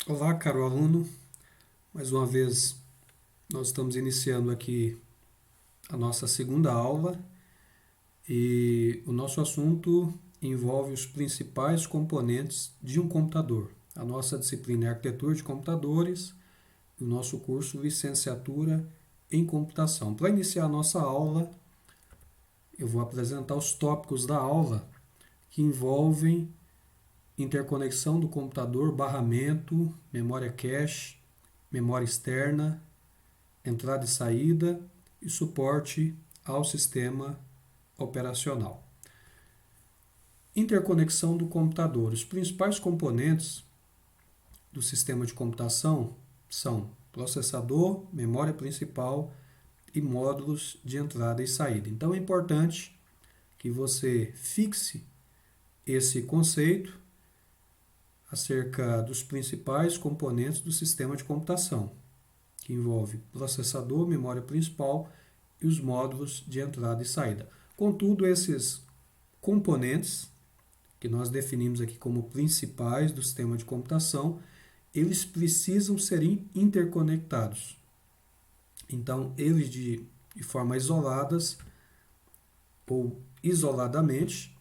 Olá, caro aluno. Mais uma vez, nós estamos iniciando aqui a nossa segunda aula e o nosso assunto envolve os principais componentes de um computador. A nossa disciplina é Arquitetura de Computadores e o nosso curso Licenciatura em Computação. Para iniciar a nossa aula, eu vou apresentar os tópicos da aula que envolvem interconexão do computador, barramento, memória cache, memória externa, entrada e saída e suporte ao sistema operacional. Interconexão do computador. Os principais componentes do sistema de computação são processador, memória principal e módulos de entrada e saída. Então é importante que você fixe esse conceito acerca dos principais componentes do sistema de computação, que envolve processador, memória principal e os módulos de entrada e saída. Contudo, esses componentes, que nós definimos aqui como principais do sistema de computação, eles precisam ser interconectados. Então, eles de forma isoladas ou isoladamente,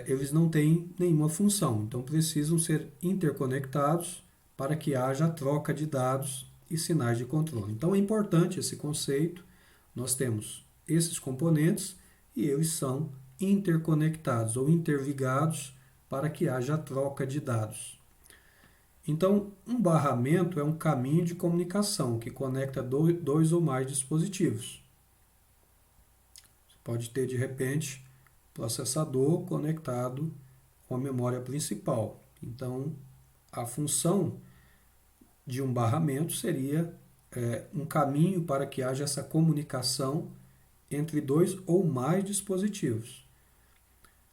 eles não têm nenhuma função. Então, precisam ser interconectados para que haja a troca de dados e sinais de controle. Então é importante esse conceito. Nós temos esses componentes e eles são interconectados ou interligados para que haja a troca de dados. Então, um barramento é um caminho de comunicação que conecta dois ou mais dispositivos. Você pode ter, de repente, processador conectado com a memória principal. Então, a função de um barramento seria um caminho para que haja essa comunicação entre dois ou mais dispositivos.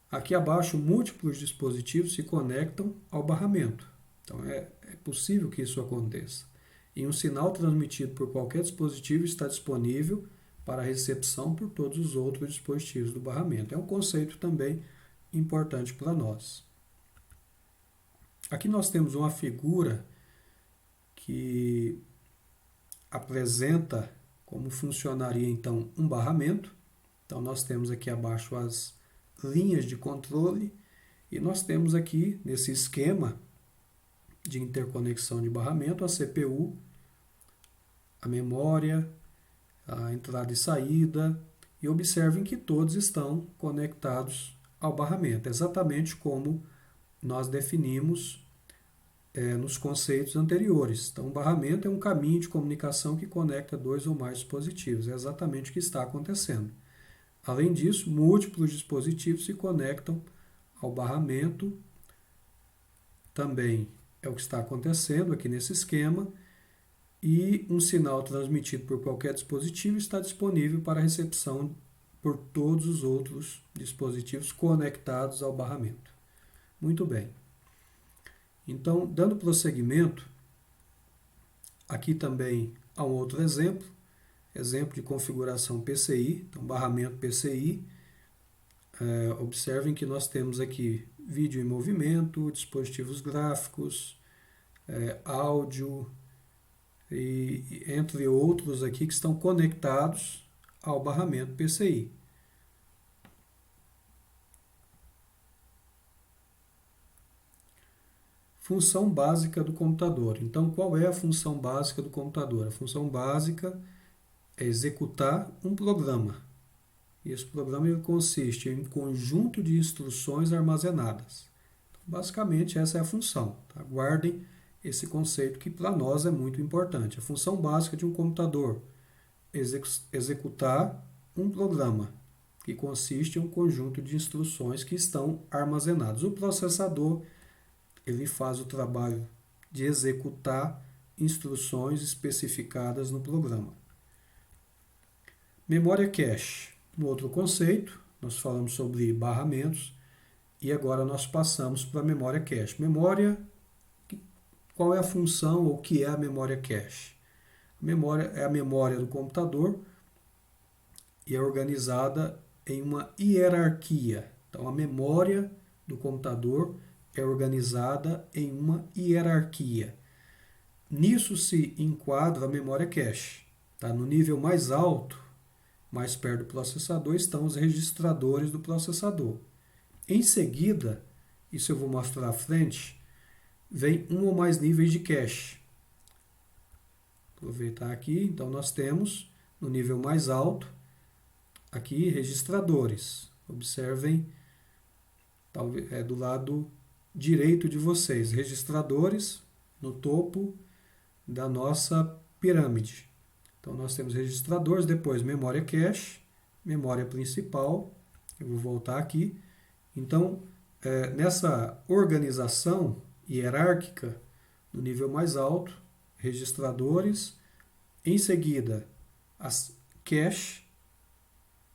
Aqui abaixo, múltiplos dispositivos se conectam ao barramento. Então, é possível que isso aconteça. E um sinal transmitido por qualquer dispositivo está disponível para recepção por todos os outros dispositivos do barramento. É um conceito também importante para nós. Aqui nós temos uma figura que apresenta como funcionaria então um barramento. Então nós temos aqui abaixo as linhas de controle e nós temos aqui nesse esquema de interconexão de barramento a CPU, a memória, a entrada e saída, e observem que todos estão conectados ao barramento, exatamente como nós definimos nos conceitos anteriores. Então, o barramento é um caminho de comunicação que conecta dois ou mais dispositivos. É exatamente o que está acontecendo. Além disso, múltiplos dispositivos se conectam ao barramento. Também é o que está acontecendo aqui nesse esquema. E um sinal transmitido por qualquer dispositivo está disponível para recepção por todos os outros dispositivos conectados ao barramento. Muito bem. Então, dando prosseguimento, aqui também há um outro exemplo de configuração PCI, então barramento PCI. Observem que nós temos aqui vídeo em movimento, dispositivos gráficos, áudio, e entre outros aqui que estão conectados ao barramento PCI. Função básica do computador. Então, qual é a função básica do computador? A função básica é executar um programa. E esse programa ele consiste em um conjunto de instruções armazenadas. Então, basicamente, essa é a função. Tá? Guardem esse conceito que para nós é muito importante. A função básica de um computador é executar um programa, que consiste em um conjunto de instruções que estão armazenadas. O processador ele faz o trabalho de executar instruções especificadas no programa. Memória cache. Um outro conceito, nós falamos sobre barramentos e agora nós passamos para a memória cache. Memória, qual é a função ou o que é a memória cache? A memória é a memória do computador e é organizada em uma hierarquia. Então, a memória do computador é organizada em uma hierarquia. Nisso se enquadra a memória cache. Tá? No nível mais alto, mais perto do processador, estão os registradores do processador. Em seguida, isso eu vou mostrar à frente, vem um ou mais níveis de cache. Aproveitar aqui, então nós temos no nível mais alto, aqui registradores. Observem, talvez, do lado direito de vocês, registradores no topo da nossa pirâmide. Então nós temos registradores, depois memória cache, memória principal. Eu vou voltar aqui. Então, nessa organização hierárquica, no nível mais alto, registradores, em seguida as cache.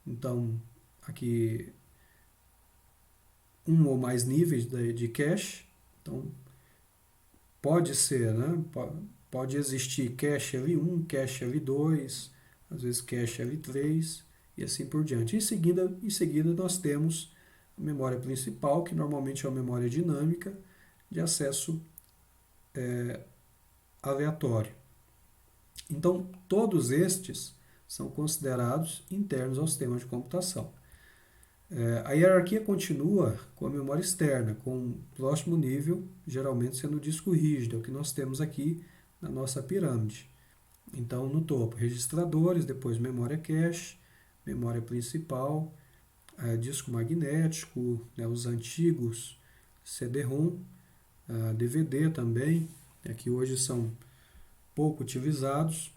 Então, aqui um ou mais níveis de cache. Então, pode ser, né? Pode existir cache L1, cache L2, às vezes cache L3 e assim por diante. Em seguida nós temos a memória principal, que normalmente é uma memória dinâmica de acesso aleatório. Então, todos estes são considerados internos ao sistema de computação. A hierarquia continua com a memória externa, com o próximo nível, geralmente sendo o disco rígido, é o que nós temos aqui na nossa pirâmide. Então, no topo, registradores, depois memória cache, memória principal, disco magnético, os antigos CD-ROM, DVD também, que hoje são pouco utilizados.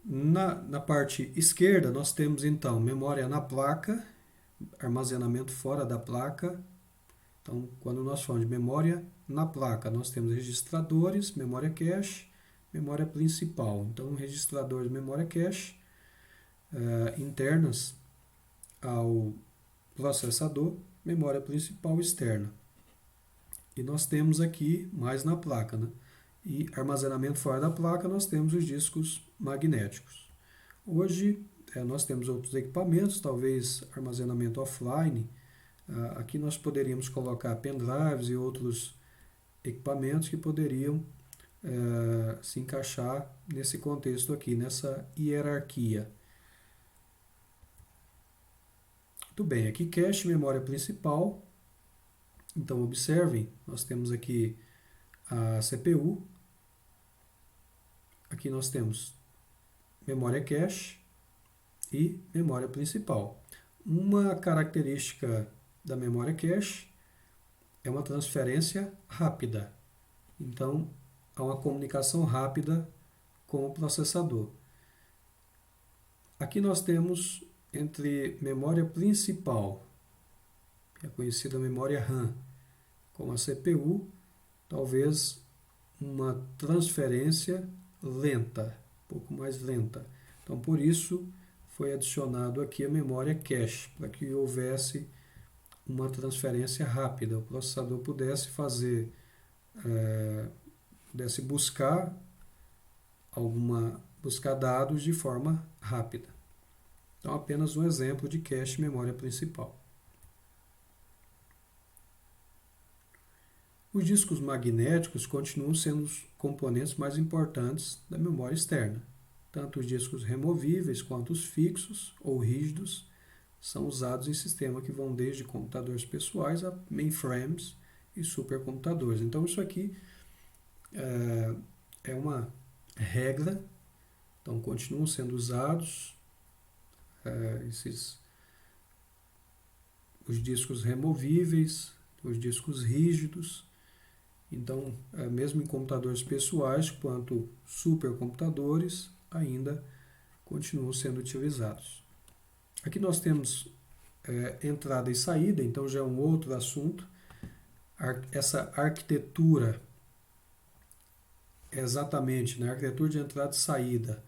Na parte esquerda, nós temos então memória na placa, armazenamento fora da placa. Então, quando nós falamos de memória na placa, nós temos registradores, memória cache, memória principal. Então, registradores, memória cache, internas ao processador, memória principal externa. E nós temos aqui mais na placa, né? E armazenamento fora da placa, nós temos os discos magnéticos. Hoje, nós temos outros equipamentos, talvez armazenamento offline. Aqui nós poderíamos colocar pendrives e outros equipamentos que poderiam se encaixar nesse contexto aqui, nessa hierarquia. Muito bem, aqui cache, memória principal. Então, observem, nós temos aqui a CPU. Aqui nós temos memória cache e memória principal. Uma característica da memória cache é uma transferência rápida. Então, há uma comunicação rápida com o processador. Aqui nós temos entre memória principal, que é conhecida memória RAM, com a CPU, talvez uma transferência lenta, um pouco mais lenta. Então, por isso, foi adicionado aqui a memória cache, para que houvesse uma transferência rápida, o processador pudesse fazer, pudesse buscar dados de forma rápida. Então, apenas um exemplo de cache memória principal. Os discos magnéticos continuam sendo os componentes mais importantes da memória externa. Tanto os discos removíveis quanto os fixos ou rígidos são usados em sistemas que vão desde computadores pessoais a mainframes e supercomputadores. Então, isso aqui é uma regra. Então, continuam sendo usados os discos removíveis, os discos rígidos. Então, mesmo em computadores pessoais quanto supercomputadores, ainda continuam sendo utilizados. Aqui nós temos entrada e saída, então já é um outro assunto. Essa arquitetura, exatamente, na arquitetura de entrada e saída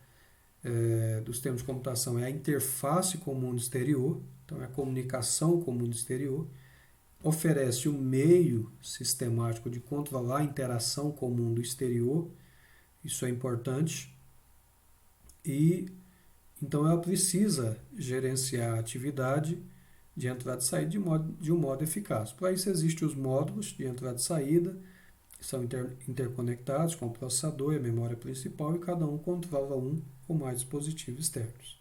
dos sistemas de computação, é a interface com o mundo exterior, então é a comunicação com o mundo exterior. Oferece um meio sistemático de controlar a interação com o mundo exterior, isso é importante, e então ela precisa gerenciar a atividade de entrada e saída de um modo eficaz. Para isso existem os módulos de entrada e saída, que são interconectados com o processador e a memória principal, e cada um controla um ou mais dispositivos externos.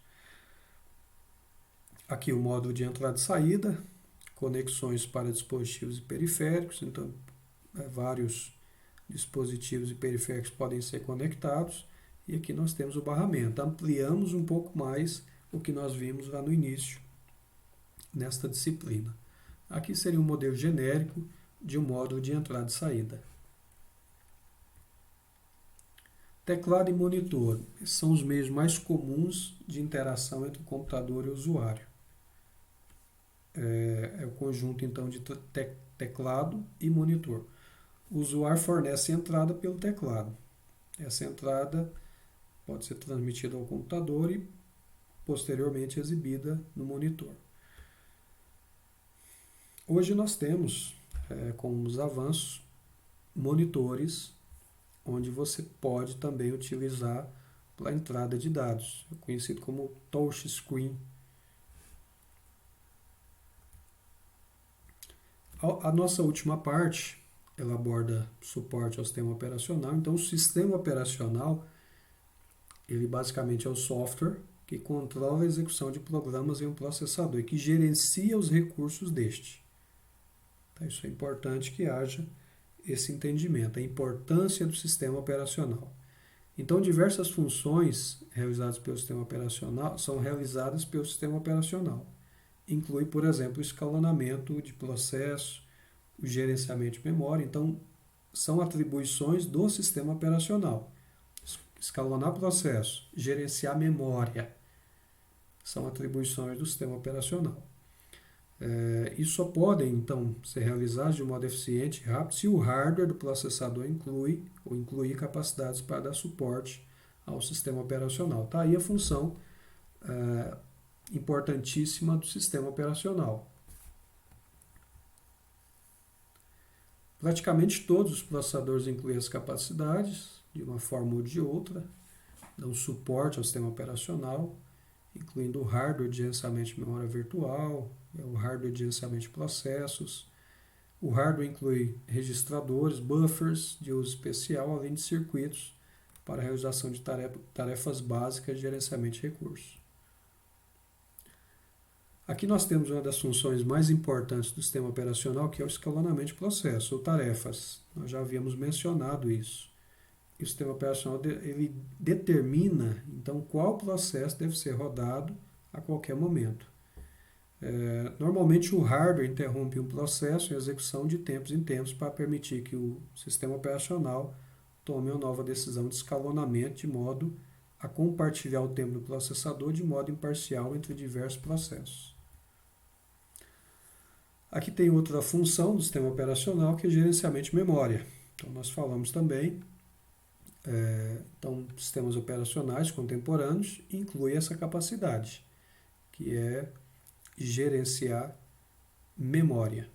Aqui o módulo de entrada e saída, conexões para dispositivos e periféricos, então vários dispositivos e periféricos podem ser conectados, e aqui nós temos o barramento. Ampliamos um pouco mais o que nós vimos lá no início, nesta disciplina. Aqui seria um modelo genérico de um módulo de entrada e saída. Teclado e monitor são os meios mais comuns de interação entre o computador e o usuário. É o conjunto então de teclado e monitor. O usuário fornece entrada pelo teclado. Essa entrada pode ser transmitida ao computador e posteriormente exibida no monitor. Hoje nós temos, com os avanços, monitores onde você pode também utilizar para a entrada de dados, conhecido como touchscreen. A nossa última parte, ela aborda suporte ao sistema operacional. Então, o sistema operacional, ele basicamente é o software que controla a execução de programas em um processador e que gerencia os recursos deste. Então, isso é importante que haja esse entendimento, a importância do sistema operacional. Então, diversas funções realizadas pelo sistema operacional são realizadas pelo sistema operacional. Inclui, por exemplo, o escalonamento de processo, o gerenciamento de memória. Então, são atribuições do sistema operacional. Escalonar processo, gerenciar memória, são atribuições do sistema operacional. Isso só podem, então, ser realizados de modo eficiente e rápido se o hardware do processador incluir capacidades para dar suporte ao sistema operacional. Tá aí a função importantíssima do sistema operacional. Praticamente todos os processadores incluem as capacidades, de uma forma ou de outra, dão suporte ao sistema operacional, incluindo o hardware de gerenciamento de memória virtual, o hardware de gerenciamento de processos. O hardware inclui registradores, buffers de uso especial, além de circuitos para a realização de tarefas básicas de gerenciamento de recursos. Aqui nós temos uma das funções mais importantes do sistema operacional, que é o escalonamento de processos ou tarefas. Nós já havíamos mencionado isso. E o sistema operacional ele determina, então, qual processo deve ser rodado a qualquer momento. Normalmente o hardware interrompe um processo em execução de tempos em tempos para permitir que o sistema operacional tome uma nova decisão de escalonamento de modo a compartilhar o tempo do processador de modo imparcial entre diversos processos. Aqui tem outra função do sistema operacional, que é gerenciamento de memória. Então nós falamos também, sistemas operacionais contemporâneos incluem essa capacidade, que é gerenciar memória.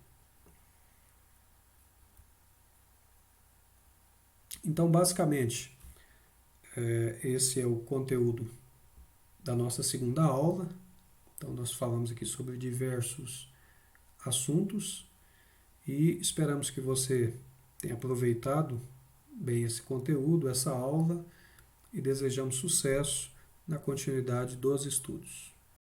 Então, basicamente, esse é o conteúdo da nossa segunda aula. Então, nós falamos aqui sobre diversos assuntos e esperamos que você tenha aproveitado bem esse conteúdo, essa aula, e desejamos sucesso na continuidade dos estudos.